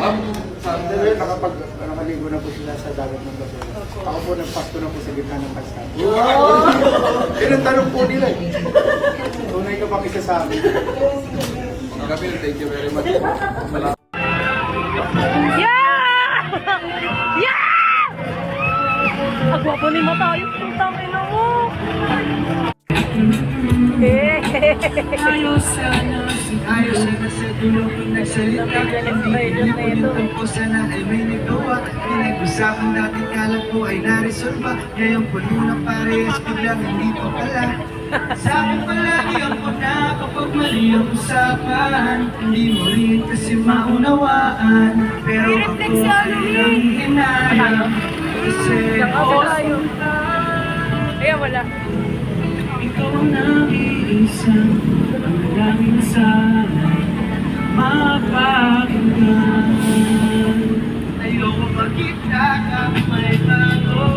Sabi nakaligo na po sila sa dagat ng gabi. Ako po nagpasto na po sa gitna ng kalsada. Yun ang tanong po nila eh. Tunay ka bang isa sa akin? Kapil, thank you very much. Yeah! Yeah! Agwapo ni Matayo, putang ina mo. Ayaw sana sa dulo kung nagsalita. Hindi ko po sana ay may nagawa. Pinag-usapan natin kala ko ay naresolba. Ngayon po na parehas biglang hindi pa pala. Sa akin palagi ako na kapag mali ang usapan. Hindi mo rin kasi maunawaan. Pero ako ay hinayang. Kasi awesome ka. Ayan, wala. Ikaw ang nag-iisa, ang laging sana mapakinggan. Ayoko makita ka may bago.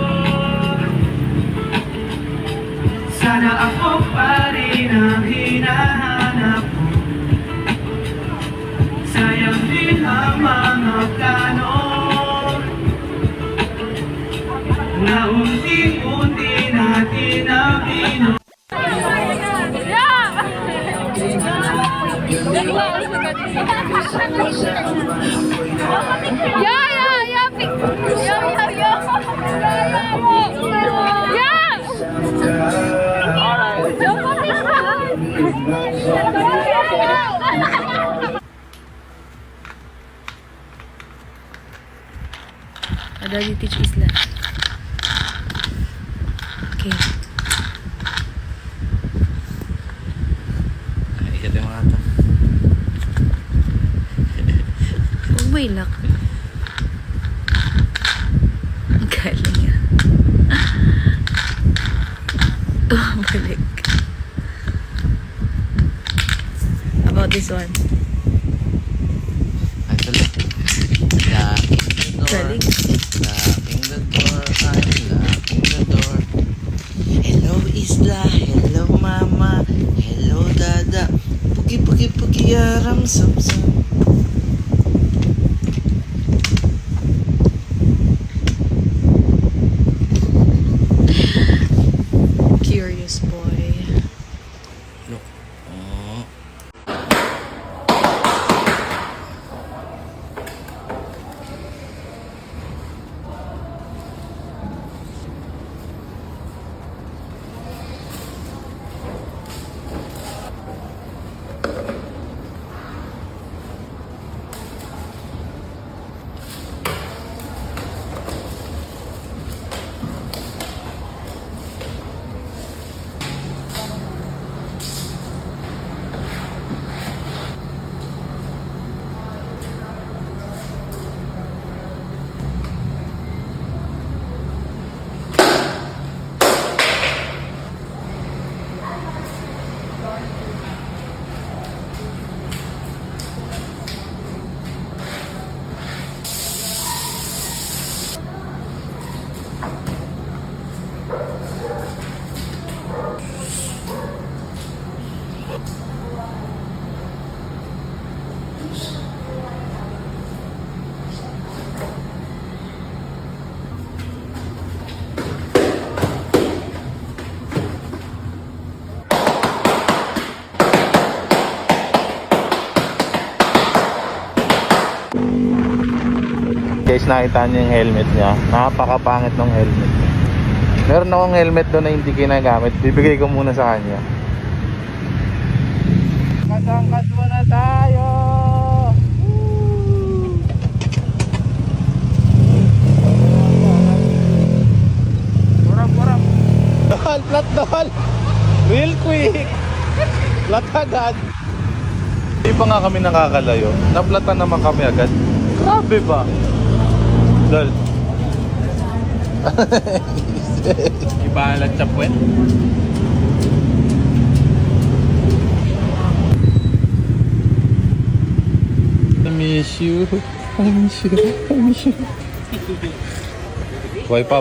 Sana ako pa rin ang hinahanap mo. Sayang din ang mga plano na unti-unti natin nabino. Daddy teach Isla. Okay. Ito yung mga ito. Umaylak. Ang galing yan. Balik. About this one. Ito lang. Galing. Locking the door, I'm locking the door. Hello Isla, hello Mama, hello Dada. Pugi pugi pugi aram sam sam. Curious boy. Look. Oh. Guys, nakita niyo yung helmet niya. Napakapangit ng helmet niya. Meron akong helmet doon na hindi ginagamit. Bibigay ko muna sa kanya. Kasangkas muna tayo! Burap! Dahal! Flat dahal! Real quick! Flat agad! Hindi pa nga kami nakakalayo. Naplatan naman kami agad. Grabe ba? Dal. Ibalat sa puwet. I miss you. Buhay pa.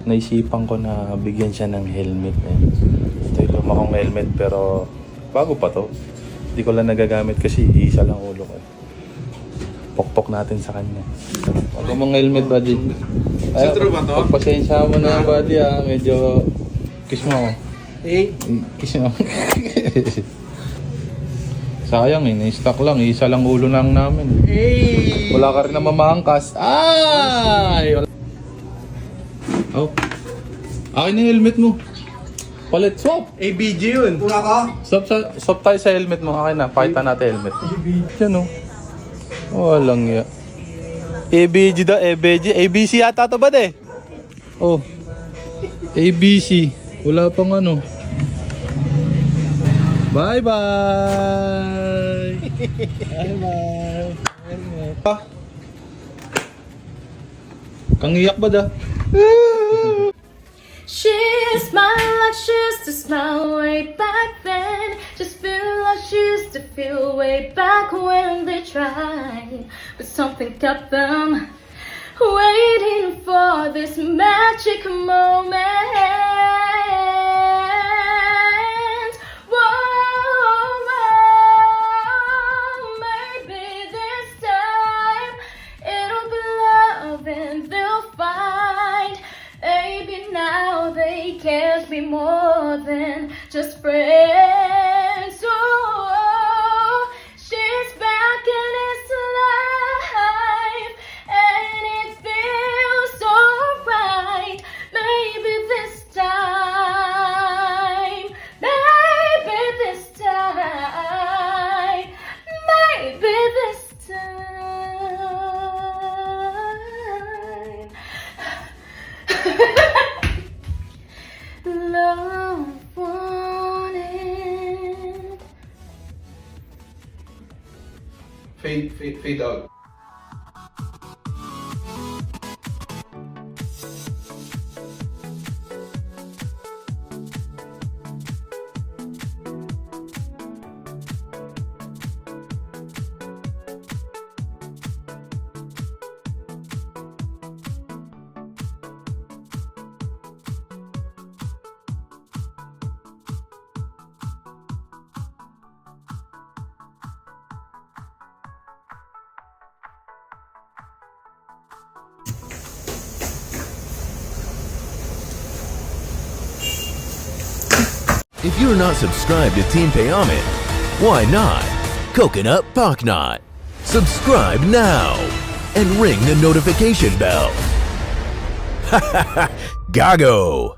Naisipan ko na bigyan siya ng helmet. Ito yung luma kong helmet pero bago pa to. Hindi ko lang nagagamit kasi isa lang ulo ko. Pokpok natin sa kanya. Huwag mong helmet, buddy. Sa true ba to? Pagpasensya mo na, buddy, medyo... Kiss mo ako. Eh, Kiss mo. Sayang na-stock lang. Isa lang ulo lang namin. hey! Wala ka rin na mamangkas. Ay! Oh. Akin yung helmet mo. Palit, swap. ABG yun. Una ka? Swap tayo sa helmet mo. Akin na, pakita natin helmet. Yan o. Walang ya. ABG daw, ABG. ABC yata to ba de? Oh. ABC. Wala pang ano. Bye-bye! Bye-bye! Pa? Kang iyak ba da? She smiled like she used to smile way back then. Just feel like she used to feel way back when they tried. But something kept them waiting for this magic moment. Maybe this time it'll be love and they'll find. Maybe now they can't be more than just friends. Oh, she's back in his life, and it feels so right. Maybe this time, maybe this time, maybe this time. Love wanted. Fade out. If you're not subscribed to Team Payame, why not? Coconut Pocknot. Subscribe now and ring the notification bell. Gago!